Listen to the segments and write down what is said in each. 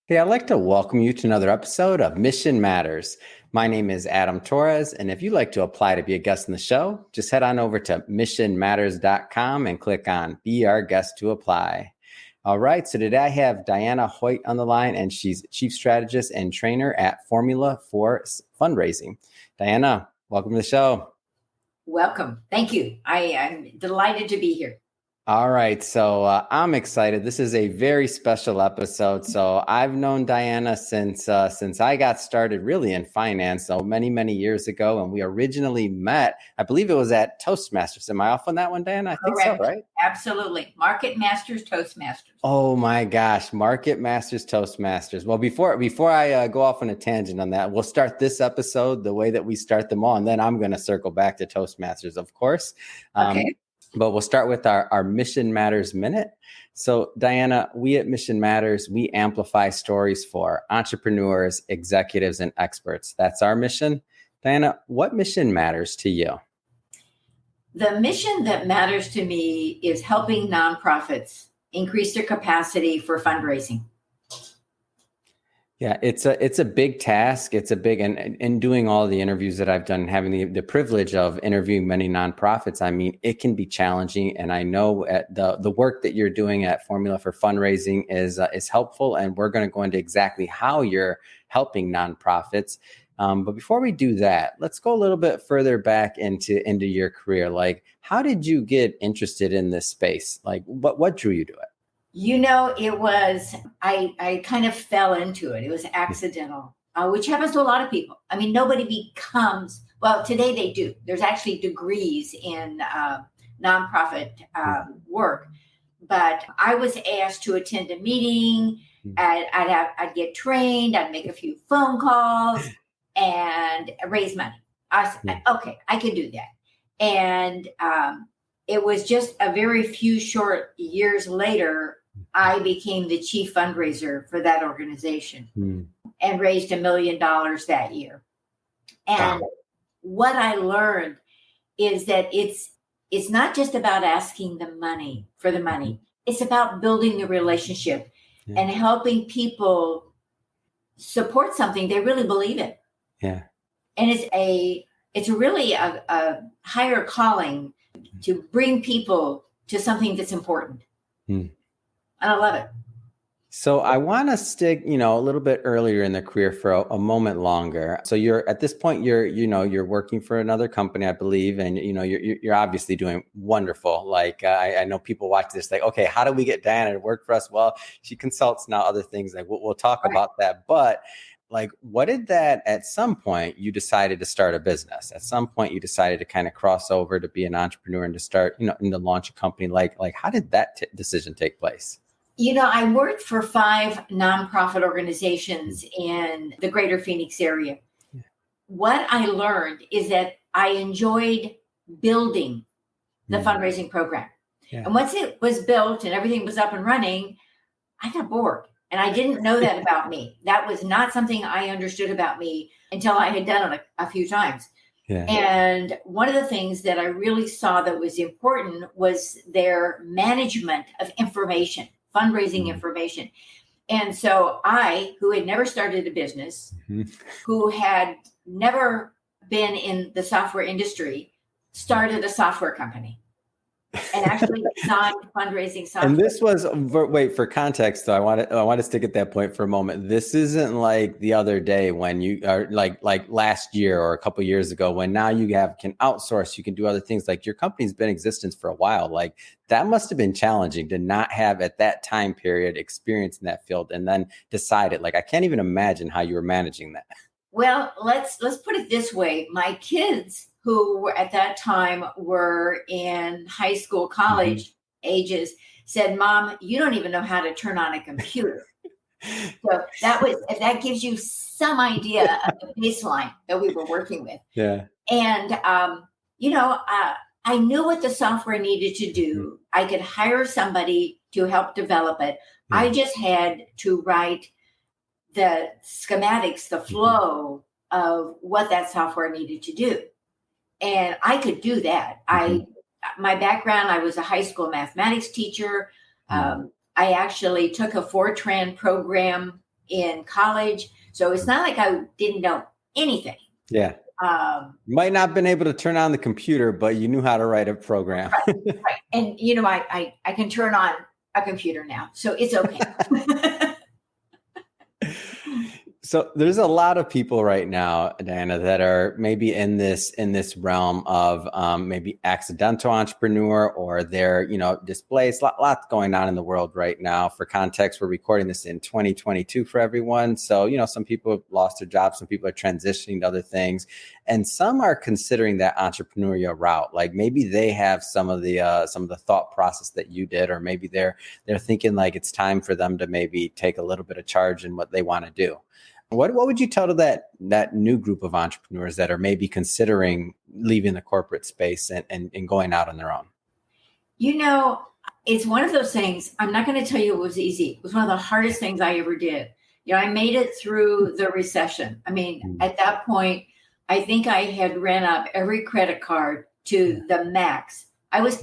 Hey, I'd like to welcome you to another episode of Mission Matters. My name is Adam Torres, and if you'd like to apply to be a guest in the show, just head on over to missionmatters.com and click on Be Our Guest to apply. All right, so today I have Diana Hoyt on the line, and she's Chief Strategist and Trainer at Formula for Fundraising. Diana, welcome to the show. Welcome. Thank you. I'm delighted to be here. All right, so I'm excited. This is a very special episode. So I've known Diana since I got started really in finance, so many years ago, and we originally met. I believe it was at Toastmasters. Am I off on that one, Diana? I think Correct. so, right? Absolutely. Market Masters, Toastmasters. Oh my gosh, Market Masters, Toastmasters. Well, before I go off on a tangent on that, we'll start this episode the way that we start them all, and then I'm going to circle back to Toastmasters, of course. Okay. But we'll start with our Mission Matters Minute. So, Diana, we at Mission Matters, we amplify stories for entrepreneurs, executives, and experts. That's our mission. Diana, what mission matters to you? The mission that matters to me is helping nonprofits increase their capacity for fundraising. Yeah, it's a big task. It's a big, and doing all the interviews that I've done and having the privilege of interviewing many nonprofits, I mean, it can be challenging. And I know at the work that you're doing at Formula for Fundraising is helpful. And we're going to go into exactly how you're helping nonprofits. But before we do that, let's go a little bit further back into your career. Like, how did you get interested in this space? Like, what drew you to it? It was, I kind of fell into it. It was accidental, which happens to a lot of people. I mean, nobody becomes, well, today they do. There's actually degrees in nonprofit work. But I was asked to attend a meeting. I'd get trained. I'd make a few phone calls and raise money. I said, okay, I can do that. And it was just a very few short years later, I became the chief fundraiser for that organization and raised $1 million that year. And what I learned is that it's not just about asking the money for the money. It's about building the relationship and helping people support something they really believe in. Yeah. And it's really a higher calling to bring people to something that's important. And I love it. So I want to stick, a little bit earlier in the career for a moment longer. So you're at this point, you're working for another company, I believe, and you're obviously doing wonderful. Like I know people watch this, like, okay, how do we get Diana to work for us? Well, she consults now other things. Like we'll talk about that, but. Like, what did that, at some point, you decided to start a business? At some point, you decided to kind of cross over to be an entrepreneur and to start, and to launch a company. Like how did that decision take place? I worked for 5 nonprofit organizations in the greater Phoenix area. Yeah. What I learned is that I enjoyed building the fundraising program. Yeah. And once it was built and everything was up and running, I got bored. And I didn't know that about me. That was not something I understood about me until I had done it a few times. Yeah. And one of the things that I really saw that was important was their management of information, fundraising information. And so I, who had never started a business, who had never been in the software industry, started a software company. And actually designed fundraising software. And this was, wait, for context, though, I want to stick at that point for a moment. This isn't like the other day when you are like last year or a couple of years ago when now you can outsource, you can do other things. Like your company's been in existence for a while. Like that must have been challenging to not have at that time period experience in that field and then decided, like, I can't even imagine how you were managing that. Well, let's put it this way. My kids, who were at that time were in high school, college ages, said, "Mom, you don't even know how to turn on a computer." So if that gives you some idea of the baseline that we were working with. Yeah. And, I knew what the software needed to do. I could hire somebody to help develop it. I just had to write the schematics, the flow of what that software needed to do. And I could do that. My background, I was a high school mathematics teacher. I actually took a Fortran program in college. So it's not like I didn't know anything. Yeah. You might not have been able to turn on the computer, but you knew how to write a program. Right. And, I can turn on a computer now, so it's okay. So there's a lot of people right now, Diana, that are maybe in this realm of maybe accidental entrepreneur, or they're displaced. Lots going on in the world right now. For context, we're recording this in 2022 for everyone. So some people have lost their jobs, some people are transitioning to other things, and some are considering that entrepreneurial route. Like maybe they have some of the thought process that you did, or maybe they're thinking like it's time for them to maybe take a little bit of charge in what they want to do. What would you tell to that new group of entrepreneurs that are maybe considering leaving the corporate space and going out on their own? It's one of those things. I'm not going to tell you it was easy. It was one of the hardest things I ever did. I made it through the recession. I mean, at that point, I think I had ran up every credit card to the max. I was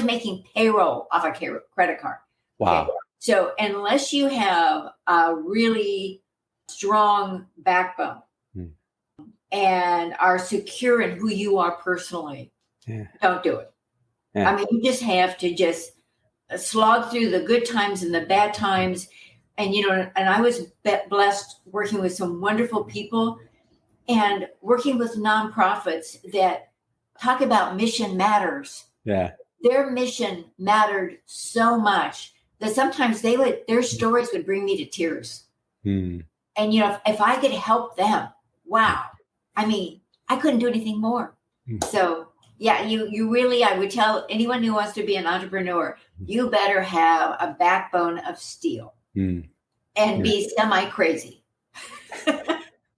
making payroll off a credit card. Wow. Okay? So unless you have a really strong backbone and are secure in who you are personally, don't do it. Yeah. I mean, you just have to just slog through the good times and the bad times. And, and I was blessed working with some wonderful people and working with nonprofits that talk about mission matters. Yeah. Their mission mattered so much that sometimes their stories would bring me to tears. And, if I could help them, wow. I mean, I couldn't do anything more. So, yeah, you really, I would tell anyone who wants to be an entrepreneur, you better have a backbone of steel and be semi-crazy.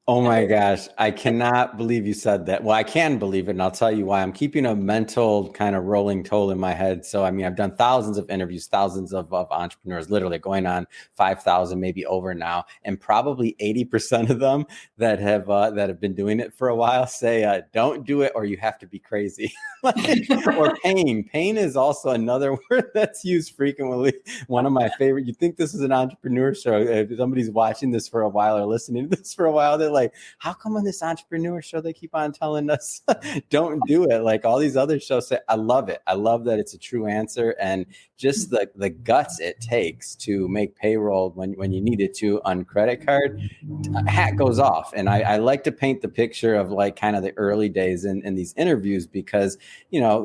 Oh my gosh, I cannot believe you said that. Well, I can believe it, and I'll tell you why. I'm keeping a mental kind of rolling toll in my head. So, I mean, I've done thousands of interviews, thousands of entrepreneurs, literally going on 5,000, maybe over now, and probably 80% of them that have been doing it for a while say, "Don't do it, or you have to be crazy." Or pain. Pain is also another word that's used frequently. One of my favorite. You think this is an entrepreneur show? If somebody's watching this for a while or listening to this for a while, they're like, how come on this entrepreneur show they keep on telling us don't do it? Like all these other shows say, I love it. I love that it's a true answer, and just the guts it takes to make payroll when you need it to on credit card. Hat goes off. And I like to paint the picture of like kind of the early days in these interviews, because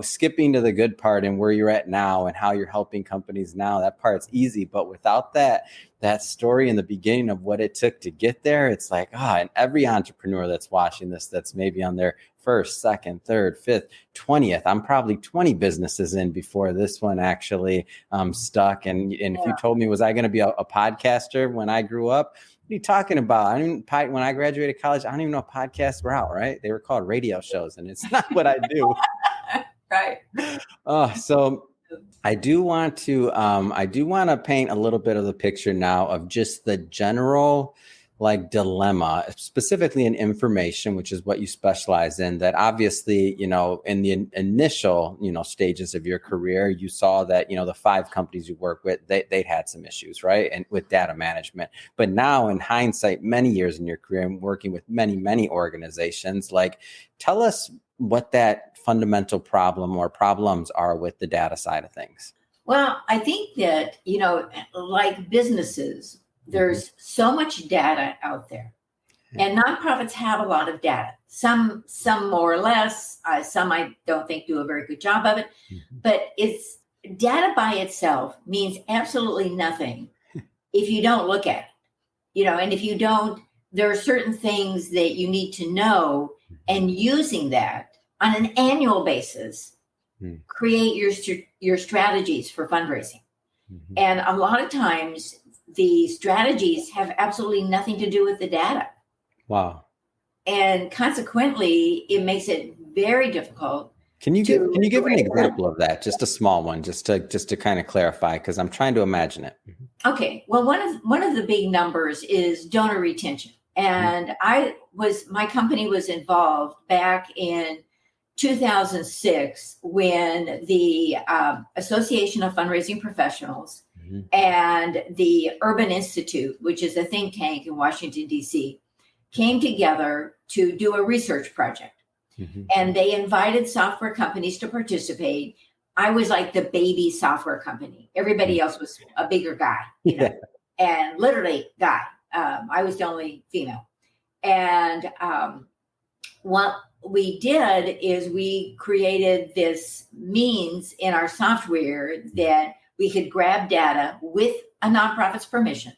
skipping to the good part and where you're at now and how you're helping companies now, that part's easy. But without that story in the beginning of what it took to get there, it's like, and every entrepreneur that's watching this, that's maybe on their first, second, third, fifth, 20th, I'm probably 20 businesses in before this one actually stuck. And if you told me, was I going to be a podcaster when I grew up? What are you talking about? When I graduated college, I don't even know if podcasts were out, right? They were called radio shows, and it's not what I do. Right. So I do want to paint a little bit of the picture now of just the general like dilemma, specifically in information, which is what you specialize in. That obviously, in the initial, stages of your career, you saw that, the 5 companies you work with, they'd had some issues, right? And with data management. But now in hindsight, many years in your career and working with many, many organizations, like tell us what that fundamental problem or problems are with the data side of things. Well, I think that, like businesses, there's so much data out there, and nonprofits have a lot of data, some more or less, some I don't think do a very good job of it, but it's data by itself means absolutely nothing if you don't look at it, and if you don't, there are certain things that you need to know, and using that on an annual basis, create your strategies for fundraising. And a lot of times the strategies have absolutely nothing to do with the data. Wow. And consequently, it makes it very difficult. Can you give an example of that? Just a small one, just to kind of clarify, because I'm trying to imagine it. Okay. Well, one of the big numbers is donor retention. And my company was involved back in 2006 when the Association of Fundraising Professionals and the Urban Institute, which is a think tank in Washington, D.C., came together to do a research project. And they invited software companies to participate. I was like the baby software company. Everybody else was a bigger guy, and literally guy. I was the only female. And what we did is we created this means in our software that we could grab data with a nonprofit's permission,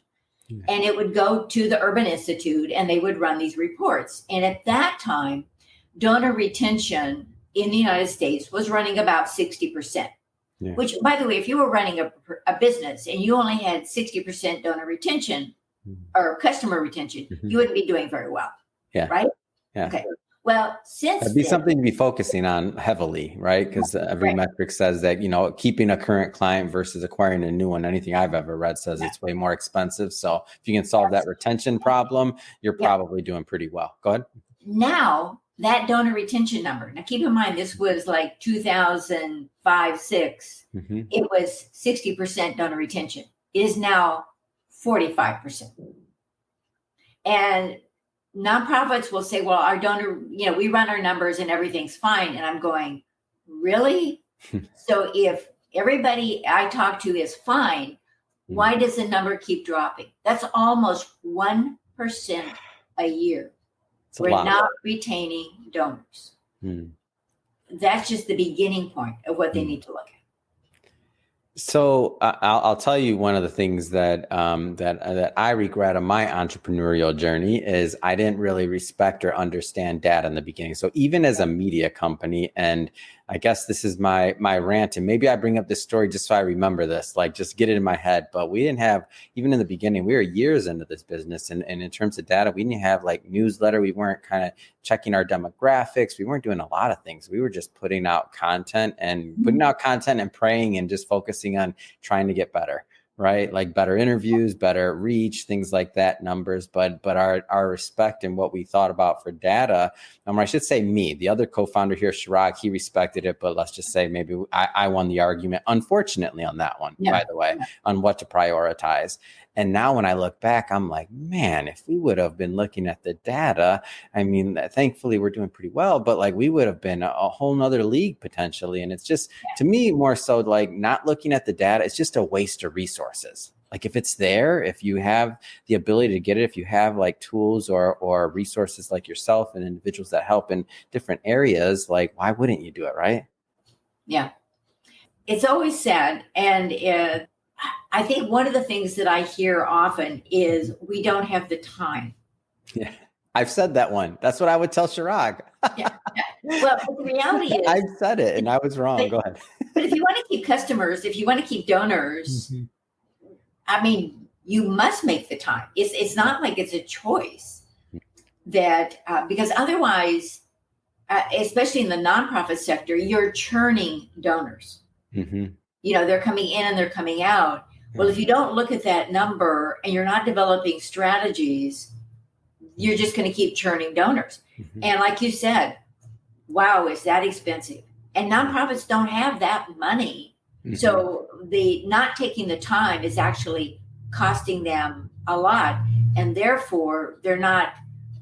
and it would go to the Urban Institute, and they would run these reports. And at that time, donor retention in the United States was running about 60%, which, by the way, if you were running a business and you only had 60% donor retention or customer retention, you wouldn't be doing very well. Right? Okay. Well, that'd be something to be focusing on heavily, right? Because every metric says that, keeping a current client versus acquiring a new one, anything I've ever read says it's way more expensive. So if you can solve that retention problem, you're probably doing pretty well. Go ahead. Now, that donor retention number, now keep in mind, this was like 2005, 6. It was 60% donor retention. It is now 45%. And nonprofits will say, well, our donor, we run our numbers and everything's fine. And I'm going, really? So if everybody I talk to is fine, why does the number keep dropping? That's almost 1% a year. We're not retaining donors. That's just the beginning point of what they need to look at. So I'll tell you one of the things that I regret on my entrepreneurial journey is I didn't really respect or understand data in the beginning. So even as a media company, and I guess this is my rant, and maybe I bring up this story just so I remember this, like just get it in my head. But we didn't have, even in the beginning, we were years into this business. And in terms of data, we didn't have like newsletter. We weren't kind of checking our demographics. We weren't doing a lot of things. We were just putting out content and praying and just focusing on trying to get better. Right? Like better interviews, better reach, things like that, numbers, but our respect and what we thought about for data. I should say me, the other co-founder here, Chirag, he respected it, but let's just say maybe I won the argument, unfortunately, on that one, by the way, on what to prioritize. And now when I look back, I'm like, man, if we would have been looking at the data, thankfully we're doing pretty well, but like we would have been a whole nother league potentially. And it's just, to me, more so like not looking at the data, it's just a waste of resources. Like if it's there, if you have the ability to get it, if you have like tools or resources like yourself and individuals that help in different areas, like why wouldn't you do it, right? Yeah. It's always sad. And I think one of the things that I hear often is we don't have the time. Yeah, I've said that one. That's what I would tell Chirag. Well, the reality is, I've said it and I was wrong. Go ahead. But if you want to keep customers, if you want to keep donors, you must make the time. It's not like it's a choice that because otherwise, especially in the nonprofit sector, you're churning donors. They're coming in and they're coming out. Well, if you don't look at that number and you're not developing strategies, you're just going to keep churning donors. And like you said, wow, is that expensive? And nonprofits don't have that money. So the not taking the time is actually costing them a lot. And therefore, they're not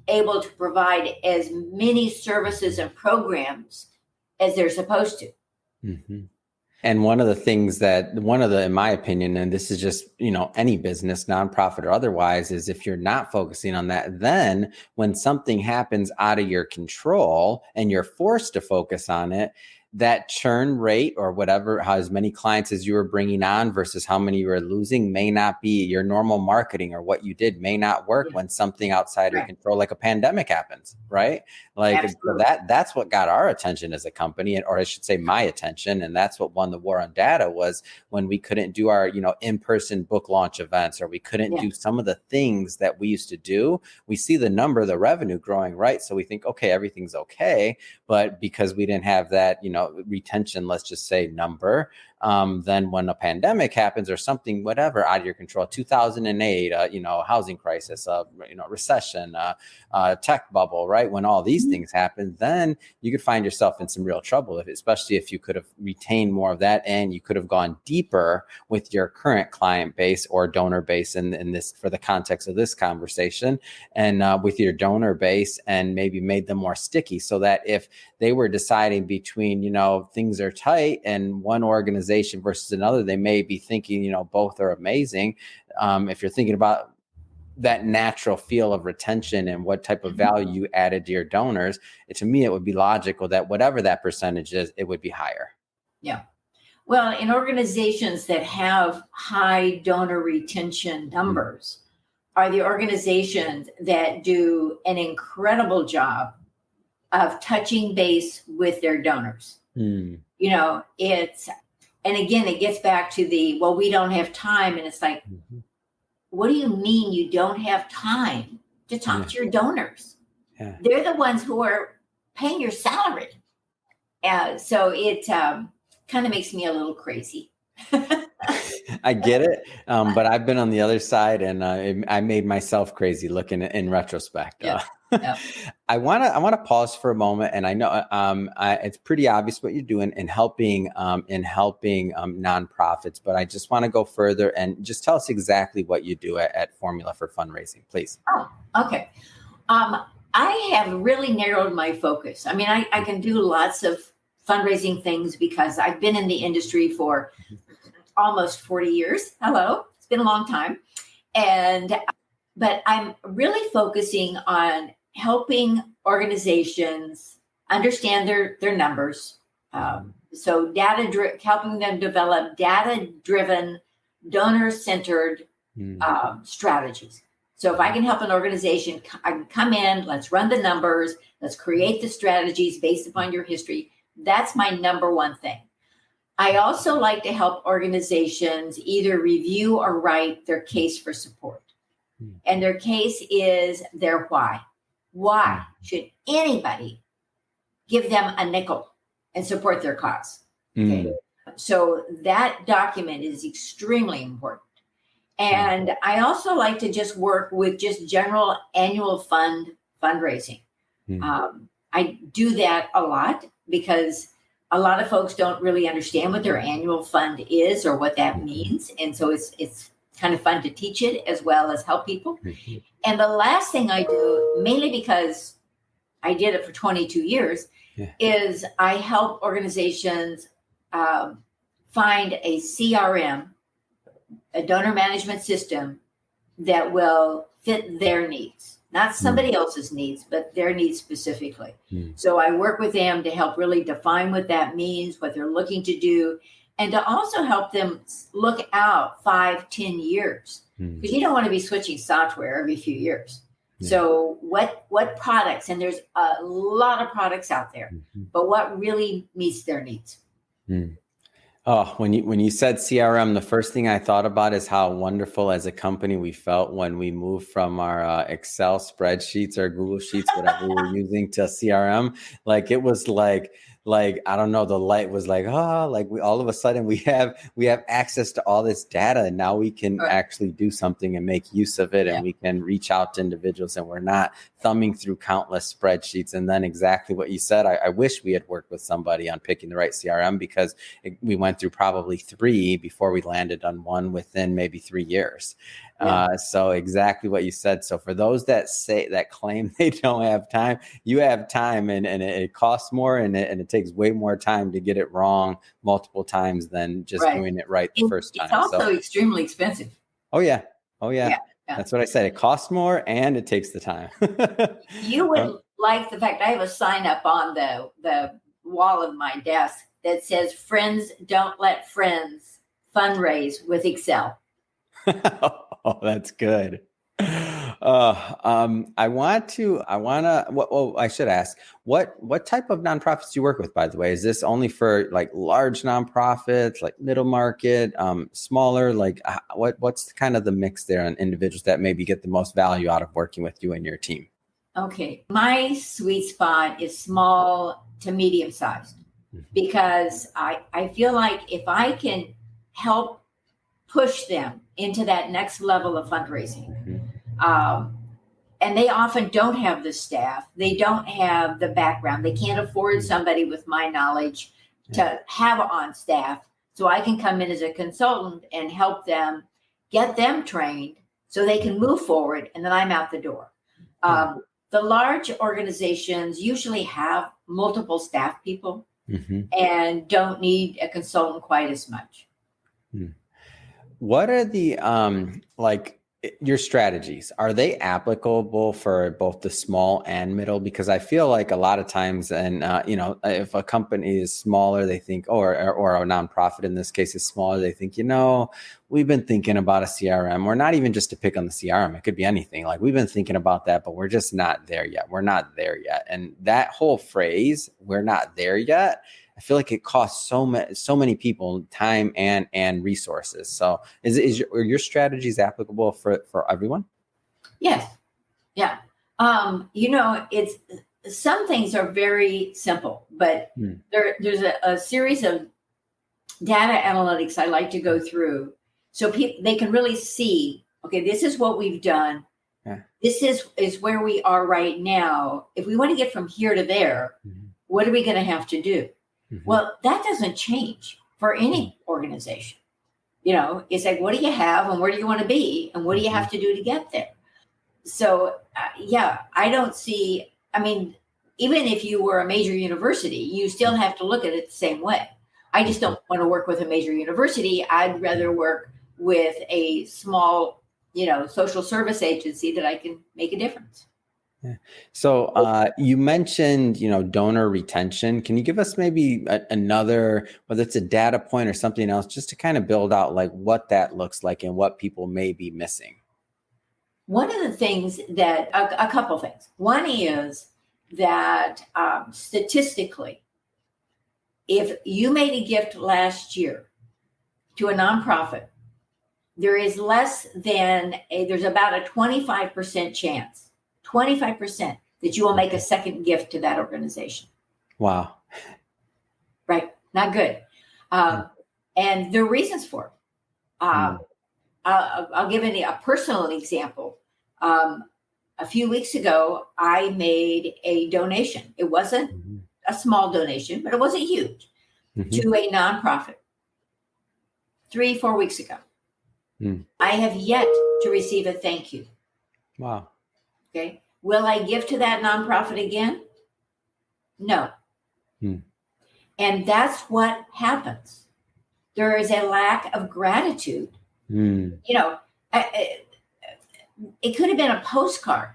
able to provide as many services and programs as they're supposed to. And one of the things in my opinion, and this is just, any business, nonprofit or otherwise, is if you're not focusing on that, then when something happens out of your control and you're forced to focus on it, that churn rate or whatever, how as many clients as you were bringing on versus how many you were losing may not be your normal marketing, or what you did may not work when something outside your control, like a pandemic happens, right? Like that's what got our attention as a company, or I should say my attention. And that's what won the war on data, was when we couldn't do our, in-person book launch events, or we couldn't do some of the things that we used to do. We see the number, the revenue growing, right? So we think, okay, everything's okay. But because we didn't have that, retention, let's just say number, Then when a pandemic happens or something, whatever, out of your control, 2008, housing crisis, recession, tech bubble, right? When all these things happen, then you could find yourself in some real trouble, especially if you could have retained more of that and you could have gone deeper with your current client base or donor base in this, for the context of this conversation, and with your donor base, and maybe made them more sticky, so that if they were deciding between, things are tight and one organization versus another, they may be thinking, both are amazing. If you're thinking about that natural feel of retention and what type of value you added to your donors, to me, it would be logical that whatever that percentage is, it would be higher. Yeah. Well, in organizations that have high donor retention numbers are the organizations that do an incredible job of touching base with their donors. And again, it gets back to we don't have time. And it's like, what do you mean you don't have time to talk to your donors? Yeah. They're the ones who are paying your salary. So it kind of makes me a little crazy. I get it. But I've been on the other side, and I made myself crazy looking in retrospect. Yeah. I want to pause for a moment, and I know it's pretty obvious what you're doing in helping nonprofits, but I just want to go further and just tell us exactly what you do at Formula for Fundraising, please. Oh, okay. I have really narrowed my focus. I mean, I can do lots of fundraising things because I've been in the industry for almost 40 years. Hello, it's been a long time. But I'm really focusing on helping organizations understand their numbers. So helping them develop data-driven, donor-centered strategies. So if I can help an organization, I can come in, let's run the numbers, let's create the strategies based upon your history. That's my number one thing. I also like to help organizations either review or write their case for support. And their case is their why. Why should anybody give them a nickel and support their cause? Okay. So that document is extremely important. And I also like to just work with just general annual fundraising. I do that a lot because a lot of folks don't really understand what their annual fund is or what that means. And so it's kind of fun to teach it as well as help people. And the last thing I do, mainly because I did it for 22 years, is I help organizations find a CRM, a donor management system that will fit their needs. Not somebody else's needs, but their needs specifically. So I work with them to help really define what that means, what they're looking to do, and to also help them look out 5-10 years. Because you don't want to be switching software every few years. So what products, and there's a lot of products out there, but what really meets their needs? Oh, when you said CRM, the first thing I thought about is how wonderful as a company we felt when we moved from our Excel spreadsheets or Google Sheets, whatever we were using, to CRM. Like it was like I don't know, the light was like, we all of a sudden we have access to all this data, and now we can actually do something and make use of it, and we can reach out to individuals, and we're not thumbing through countless spreadsheets. And then exactly what you said, I wish we had worked with somebody on picking the right CRM, because we went through probably 3 before we landed on one within maybe 3 years. So exactly what you said. So for those that claim they don't have time, you have time, and it costs more, and it takes way more time to get it wrong multiple times than just doing it right the first time. It's also extremely expensive. Oh yeah. That's what I said. It costs more and it takes the time. You would like the fact I have a sign up on the wall of my desk that says, "Friends don't let friends fundraise with Excel." Oh, that's good. I should ask, what type of nonprofits do you work with, by the way? Is this only for like large nonprofits, like middle market, smaller? Like what's kind of the mix there on individuals that maybe get the most value out of working with you and your team? Okay. My sweet spot is small to medium sized. because I feel like if I can help push them into that next level of fundraising, and they often don't have the staff, they don't have the background, they can't afford somebody with my knowledge to have on staff. So I can come in as a consultant and help them, get them trained so they can move forward, and then I'm out the door. The large organizations usually have multiple staff people and don't need a consultant quite as much. What are the your strategies? Are they applicable for both the small and middle? Because I feel like a lot of times, and if a company is smaller, they think, or a nonprofit in this case is smaller, they think, we've been thinking about a CRM, or not even just to pick on the CRM. It could be anything. Like, we've been thinking about that, but we're just not there yet. We're not there yet. And that whole phrase, "we're not there yet," I feel like it costs so many people time and resources. So are your strategies applicable for everyone? Yes. Yeah. It's some things are very simple, but there's a series of data analytics I like to go through so they can really see, okay, this is what we've done. Yeah. This is where we are right now. If we want to get from here to there, what are we going to have to do? Well, that doesn't change for any organization. It's like, what do you have and where do you want to be and what do you have to do to get there? So, I don't see, even if you were a major university, you still have to look at it the same way. I just don't want to work with a major university. I'd rather work with a small, social service agency that I can make a difference. Yeah. So you mentioned, donor retention. Can you give us maybe another, whether it's a data point or something else, just to kind of build out like what that looks like and what people may be missing? One of the things that, a couple things. One is that statistically, if you made a gift last year to a nonprofit, there's about a 25% chance 25% that you will make a second gift to that organization. Wow. Right. Not good. And there are reasons for it. I'll give a personal example. A few weeks ago, I made a donation. It wasn't a small donation, but it wasn't huge, to a nonprofit 3-4 weeks ago. I have yet to receive a thank you. Wow. Okay. Will I give to that nonprofit again? No. And that's what happens. There is a lack of gratitude. It could have been a postcard.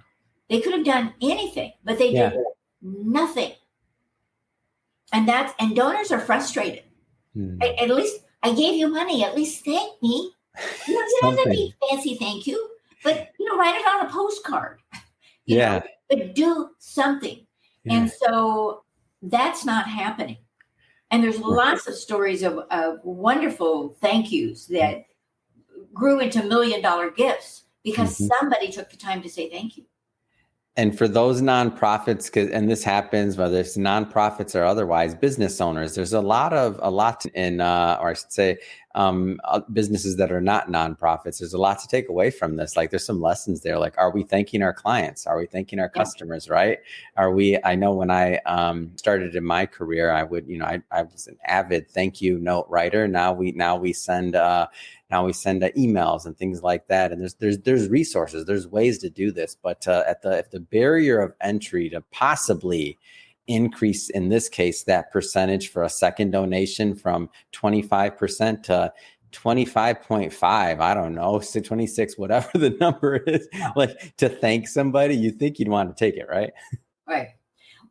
They could have done anything, but they did nothing. And donors are frustrated. At least I gave you money. At least thank me. It doesn't be fancy thank you, but write it on a postcard. But do something. And so that's not happening. And there's lots of stories of wonderful thank yous that grew into $1 million gifts because somebody took the time to say thank you. And for those nonprofits, and this happens whether it's nonprofits or otherwise, business owners, there's a lot in, or I should say, businesses that are not nonprofits. There's a lot to take away from this. Like, there's some lessons there. Like, are we thanking our clients? Are we thanking our customers? Right? I know when I started in my career, I would, I was an avid thank you note writer. Now we send emails and things like that. And there's resources, there's ways to do this. But if the barrier of entry to possibly increase, in this case, that percentage for a second donation from 25% to 25.5, I don't know, 26, whatever the number is, like, to thank somebody, you think you'd want to take it, right? Right.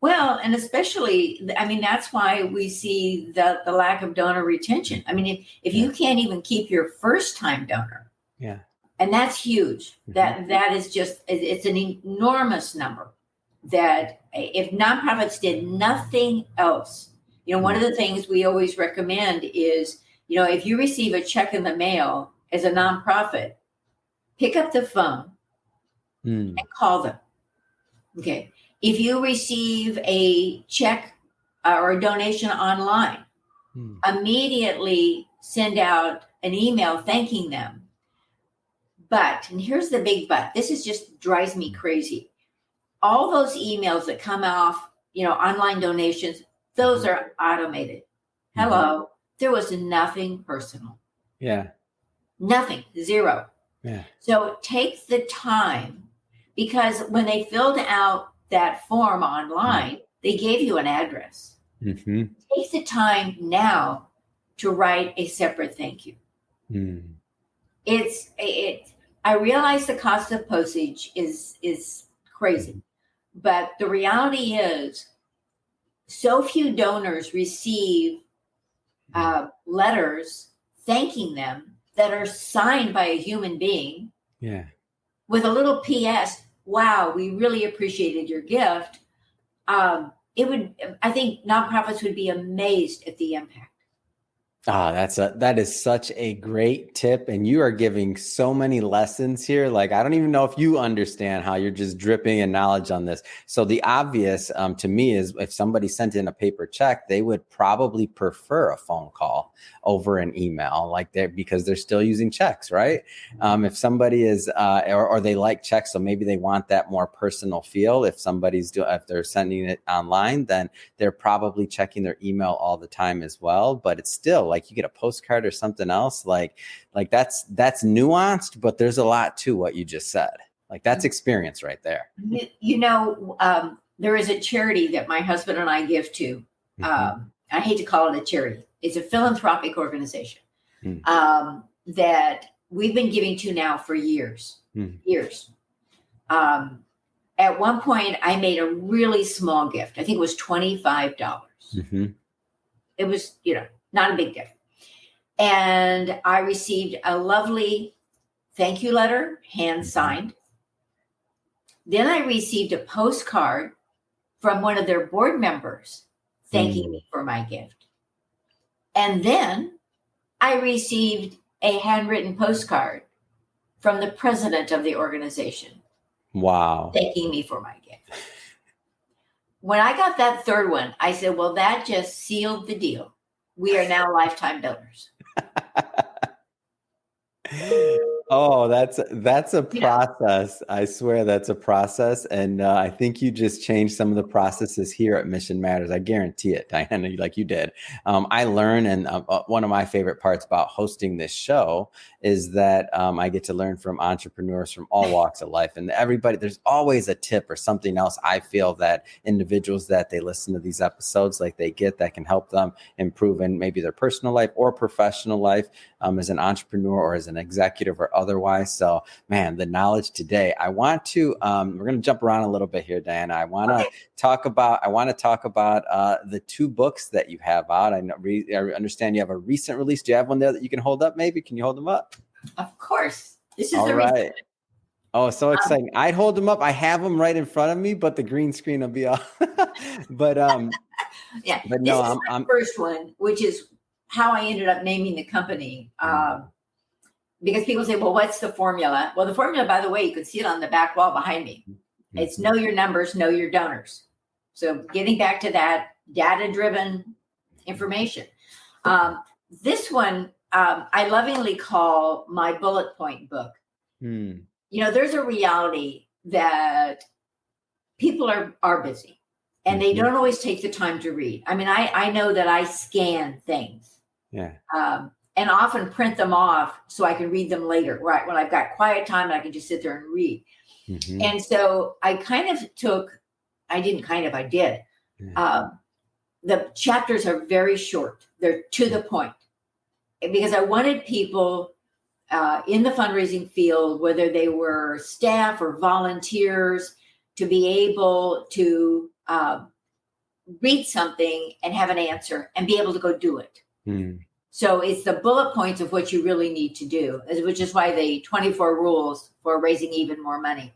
Well, and especially, that's why we see the lack of donor retention. If you can't even keep your first time donor, and that's huge. That is just, it's an enormous number. That if nonprofits did nothing else, one of the things we always recommend is, if you receive a check in the mail as a nonprofit, pick up the phone and call them. Okay. If you receive a check or a donation online, immediately send out an email thanking them. But, and here's the big but, this is just drives me crazy. All those emails that come off, online donations, those are automated. Hello. There was nothing personal. Yeah. Nothing. Zero. Yeah. So take the time, because when they filled out that form online, they gave you an address. Take the time now to write a separate thank you. I realize the cost of postage is crazy, but the reality is so few donors receive letters thanking them that are signed by a human being. Yeah. With a little PS, wow, we really appreciated your gift. I think nonprofits would be amazed at the impact. That is such a great tip. And you are giving so many lessons here. Like, I don't even know if you understand how you're just dripping in knowledge on this. So the obvious to me is if somebody sent in a paper check, they would probably prefer a phone call over an email because they're still using checks, right? If somebody is, or they like checks, so maybe they want that more personal feel. If they're sending it online, then they're probably checking their email all the time as well. But it's still, like, you get a postcard or something else, like that's nuanced, but there's a lot to what you just said. Like, that's experience right there. There is a charity that my husband and I give to. I hate to call it a charity. It's a philanthropic organization that we've been giving to now for years. At one point, I made a really small gift. I think it was $25. It was, not a big gift. And I received a lovely thank you letter, hand signed. Then I received a postcard from one of their board members thanking me for my gift. And then I received a handwritten postcard from the president of the organization. Wow. Thanking me for my gift. When I got that third one, I said, well, that just sealed the deal. We are now lifetime donors. Oh, that's a process. I swear that's a process. And I think you just changed some of the processes here at Mission Matters. I guarantee it, Diana, like you did. I learn, and one of my favorite parts about hosting this show is that I get to learn from entrepreneurs from all walks of life. And everybody, there's always a tip or something else I feel that individuals that they listen to these episodes, like they get, that can help them improve in maybe their personal life or professional life as an entrepreneur or as an executive or otherwise. So, man, the knowledge today. I want to, we're going to jump around a little bit here, Diana. I want to talk about the two books that you have out. I understand you have a recent release. Do you have one there that you can hold up? Maybe, can you hold them up? Of course. This is all the right. recent. Oh, so exciting. I'd hold them up. I have them right in front of me, but the green screen will be off. But yeah, but this is my first one, which is how I ended up naming the company. Because people say, well, what's the formula? Well, the formula, by the way, you can see it on the back wall behind me. It's know your numbers, know your donors. So getting back to that data-driven information. This one, I lovingly call my bullet point book. There's a reality that people are busy and they don't always take the time to read. I mean, I know that I scan things. Yeah. And often print them off so I can read them later, right? When I've got quiet time and I can just sit there and read. And so I did. The chapters are very short. They're to the point. Because I wanted people in the fundraising field, whether they were staff or volunteers, to be able to read something and have an answer and be able to go do it. So it's the bullet points of what you really need to do, which is why the 24 rules for raising even more money.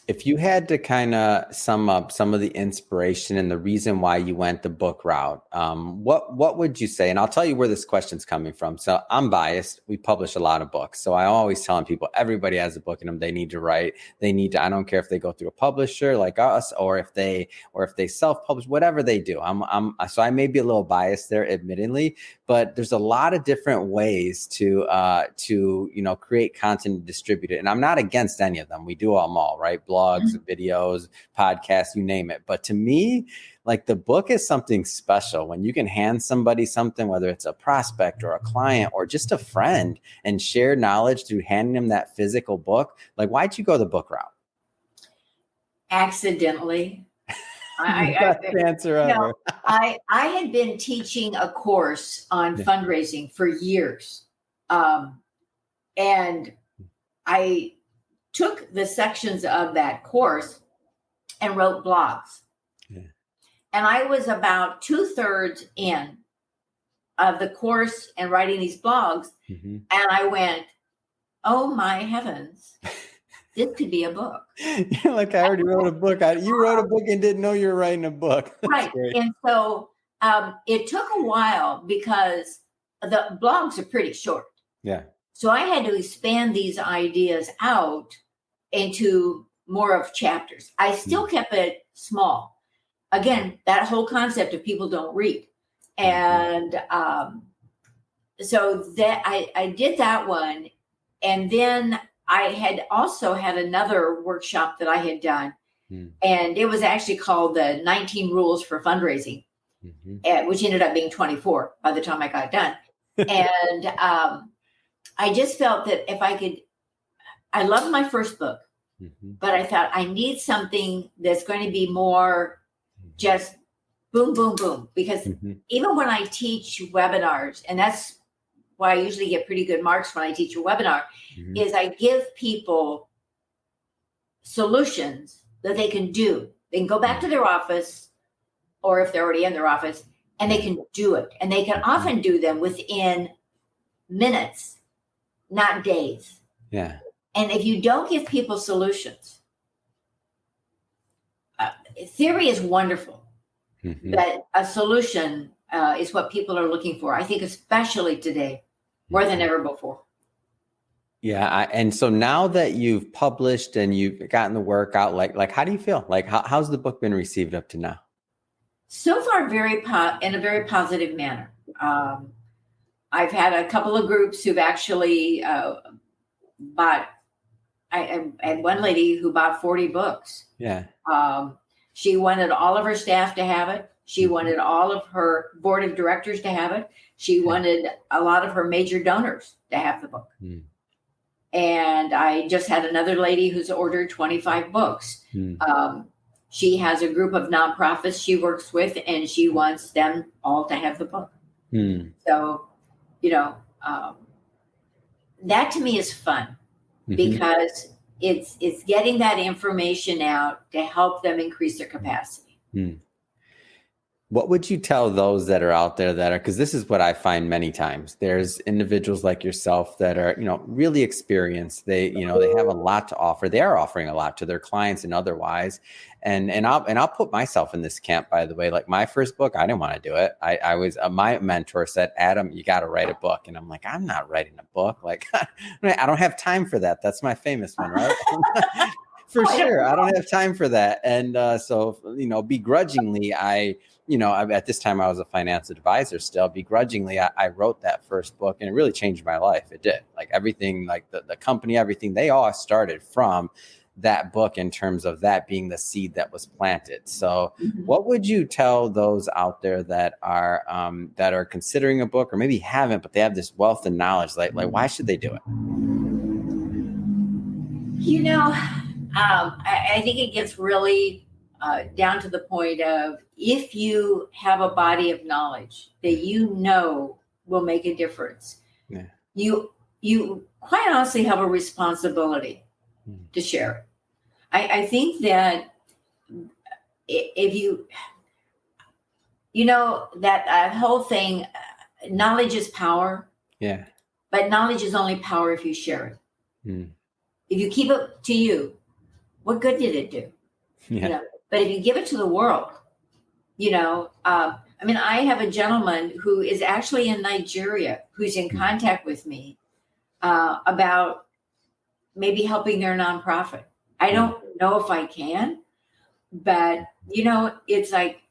If you had to kind of sum up some of the inspiration and the reason why you went the book route, what would you say? And I'll tell you where this question's coming from. So I'm biased. We publish a lot of books. So I always telling people, everybody has a book in them. They need to write. They need to, I don't care if they go through a publisher like us or if they self-publish, whatever they do. So I may be a little biased there, admittedly, but there's a lot of different ways to create content and distribute it. And I'm not against any of them. We do them all, right? Blogs, videos, podcasts, you name it. But to me, like the book is something special when you can hand somebody something, whether it's a prospect or a client or just a friend, and share knowledge through handing them that physical book. Like, why'd you go the book route? Accidentally. Best answer ever. I had been teaching a course on fundraising for years. And I took the sections of that course and wrote blogs. Yeah. And I was about 2/3 in of the course and writing these blogs. Mm-hmm. And I went, oh my heavens, this could be a book. You're like, I already wrote a book. You wrote a book and didn't know you were writing a book. That's right. Great. And so it took a while because the blogs are pretty short. Yeah. So I had to expand these ideas out into more of chapters. I still kept it small. Again, that whole concept of people don't read. And so that I did that one. And then I had also had another workshop that I had done. And it was actually called the 19 Rules for Fundraising, which ended up being 24 by the time I got done. And I just felt that if I could, I loved my first book, but I thought I need something that's going to be more just boom, boom, boom. Because even when I teach webinars, and that's why I usually get pretty good marks when I teach a webinar, is I give people solutions that they can do. They can go back to their office, or if they're already in their office, and they can do it. And they can often do them within minutes, not days. Yeah. And if you don't give people solutions, theory is wonderful, but a solution is what people are looking for. I think especially today, more than ever before. Yeah. And so now that you've published and you've gotten the work out, like how do you feel? Like how's the book been received up to now? So far, in a very positive manner. I've had a couple of groups who've actually bought. I had one lady who bought 40 books. Yeah. She wanted all of her staff to have it. She wanted all of her board of directors to have it. She wanted a lot of her major donors to have the book. And I just had another lady who's ordered 25 books. She has a group of nonprofits she works with, and she wants them all to have the book. So, that to me is fun because it's getting that information out to help them increase their capacity. What would you tell those that are out there because this is what I find many times. There's individuals like yourself that are, really experienced. They have a lot to offer. They are offering a lot to their clients and otherwise. And I'll put myself in this camp, by the way. Like my first book, I didn't want to do it. I was, my mentor said, Adam, you got to write a book. And I'm like, I'm not writing a book. Like, I don't have time for that. That's my famous one, right? For sure. I don't have time for that. And so, begrudgingly, at this time I was a finance advisor still. Begrudgingly, I wrote that first book, and it really changed my life. It did. Like everything, like the company, everything, they all started from that book in terms of that being the seed that was planted. So what would you tell those out there that are considering a book or maybe haven't, but they have this wealth of knowledge? Like why should they do it? I think it gets really down to the point of if you have a body of knowledge that will make a difference, you quite honestly have a responsibility to share it. I think that if that whole thing, knowledge is power. Yeah. But knowledge is only power if you share it. If you keep it to you, what good did it do? Yeah. But if you give it to the world, I mean, I have a gentleman who is actually in Nigeria who's in contact with me about maybe helping their nonprofit. I don't know if I can, but it's like,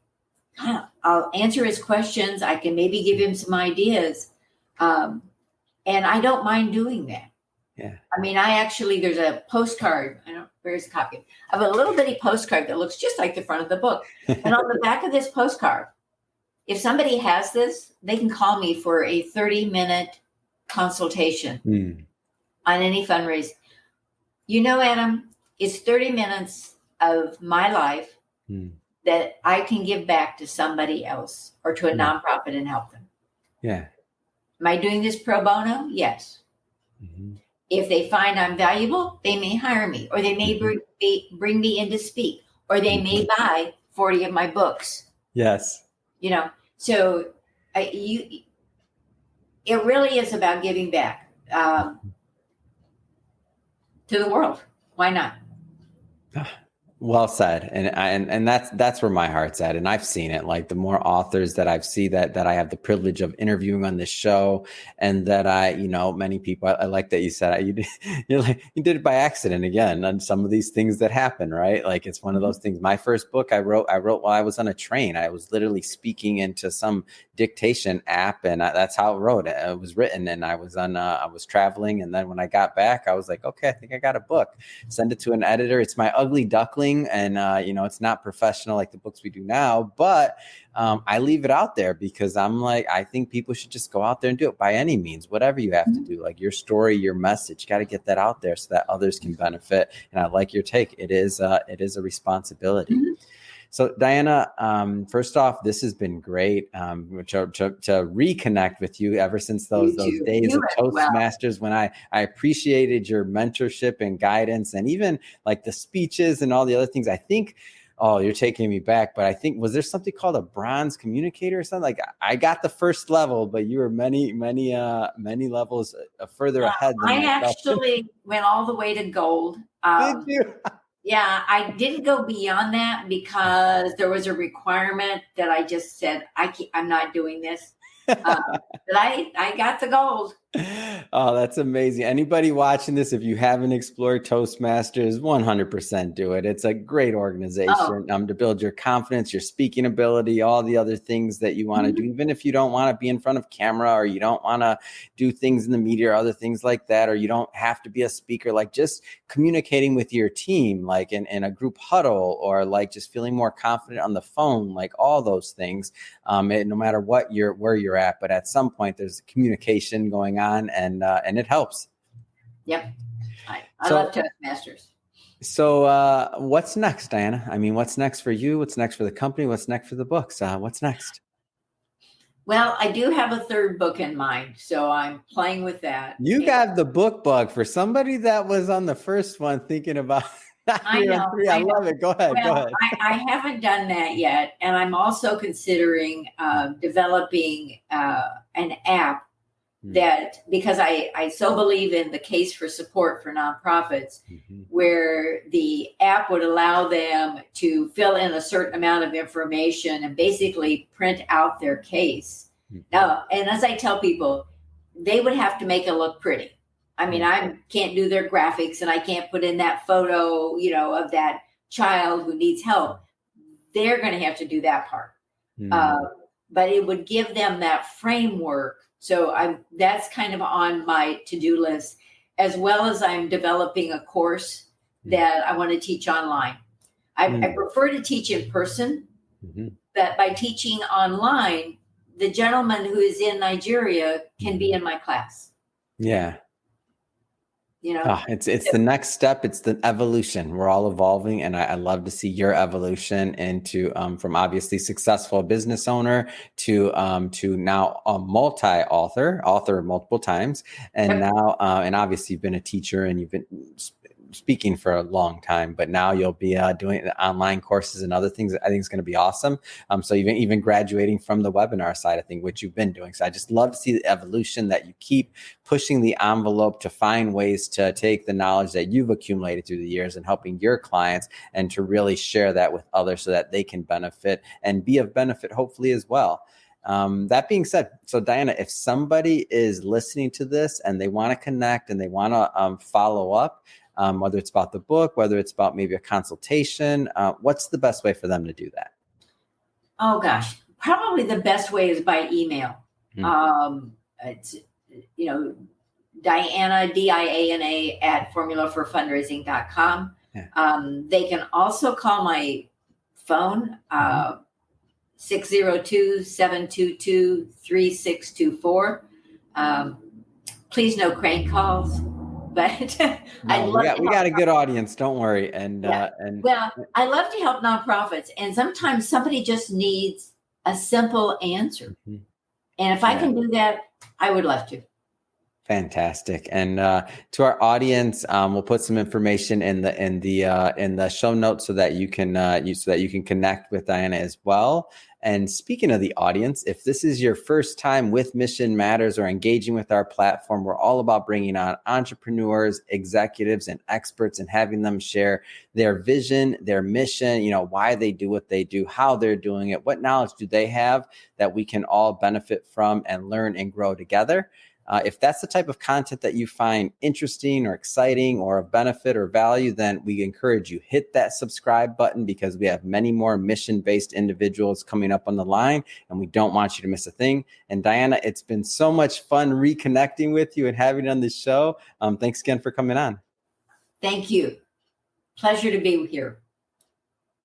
I'll answer his questions. I can maybe give him some ideas. And I don't mind doing that. Yeah. I mean, there's a postcard. Where's a copy? I have a little bitty postcard that looks just like the front of the book. And on the back of this postcard, if somebody has this, they can call me for a 30-minute consultation on any fundraising. Adam, it's 30 minutes of my life that I can give back to somebody else or to a nonprofit and help them. Yeah. Am I doing this pro bono? Yes. Mm-hmm. If they find I'm valuable, they may hire me, or they may bring me in to speak, or they may buy 40 of my books. Yes. So it really is about giving back to the world. Why not? Well said. And that's where my heart's at. And I've seen it. Like, the more authors that I've seen that I have the privilege of interviewing on this show, and that many people, I like that you said you did it by accident again on some of these things that happen, right? Like, it's one of those things. My first book I wrote while I was on a train. I was literally speaking into some dictation app, and that's how it was written. And I was traveling. And then when I got back, I was like, okay, I think I got a book. Send it to an editor. It's my ugly duckling. And, it's not professional like the books we do now, but I leave it out there because I'm like, I think people should just go out there and do it by any means, whatever you have to do, like your story, your message, got to get that out there so that others can benefit. And I like your take. It is a responsibility. Mm-hmm. So Diana, first off, this has been great to reconnect with you ever since those days of Toastmasters, when I appreciated your mentorship and guidance, and even like the speeches and all the other things. I think, you're taking me back, but I think, was there something called a bronze communicator or something? Like, I got the first level, but you were many levels further ahead than I actually went all the way to gold. Did you? Yeah, I didn't go beyond that because there was a requirement that I just said, I'm not doing this. But I got the gold. Oh, that's amazing. Anybody watching this, if you haven't explored Toastmasters, 100% do it. It's a great organization to build your confidence, your speaking ability, all the other things that you want to do, even if you don't want to be in front of camera, or you don't want to do things in the media or other things like that, or you don't have to be a speaker, like just communicating with your team, like in a group huddle, or like just feeling more confident on the phone, like all those things, no matter where you're at. But at some point, there's communication going on, and it helps. Yep. I love Toastmasters. So what's next, Diana? I mean, what's next for you? What's next for the company? What's next for the books? What's next? Well, I do have a third book in mind, so I'm playing with that. You got the book bug for somebody that was on the first one thinking about. I know. I love it. Go ahead. I haven't done that yet, and I'm also considering developing an app that, because I so believe in the case for support for nonprofits, where the app would allow them to fill in a certain amount of information and basically print out their case. Now, and as I tell people, they would have to make it look pretty. I mean, I can't do their graphics, and I can't put in that photo, of that child who needs help. They're going to have to do that part. But it would give them that framework. So that's kind of on my to-do list, as well as I'm developing a course that I want to teach online. I prefer to teach in person, but by teaching online, the gentleman who is in Nigeria can be in my class. Yeah. It's the next step. It's the evolution. We're all evolving, and I love to see your evolution into from obviously successful business owner to now a author multiple times, and now and obviously you've been a teacher, and you've been speaking for a long time, but now you'll be doing online courses and other things. I think it's going to be awesome. So even graduating from the webinar side, I think, which you've been doing. So I just love to see the evolution, that you keep pushing the envelope to find ways to take the knowledge that you've accumulated through the years and helping your clients, and to really share that with others so that they can benefit and be of benefit, hopefully, as well. That being said, so Diana, if somebody is listening to this and they want to connect and they want to follow up, whether it's about the book, whether it's about maybe a consultation, what's the best way for them to do that? Oh gosh, probably the best way is by email. It's, Diana, DIANA at formulaforfundraising.com. Yeah. They can also call my phone, 602-722-3624. Please no crank calls, but we got a good audience. Don't worry. Well, I love to help nonprofits, and sometimes somebody just needs a simple answer. And if I can do that, I would love to. Fantastic. And to our audience, we'll put some information in the show notes so that you can connect with Diana as well. And speaking of the audience, if this is your first time with Mission Matters or engaging with our platform, we're all about bringing on entrepreneurs, executives, and experts, and having them share their vision, their mission, why they do what they do, how they're doing it, what knowledge do they have that we can all benefit from and learn and grow together. If that's the type of content that you find interesting or exciting or of benefit or value, then we encourage you, hit that subscribe button, because we have many more mission-based individuals coming up on the line, and we don't want you to miss a thing. And Diana, it's been so much fun reconnecting with you and having you on the show. Thanks again for coming on. Thank you. Pleasure to be here.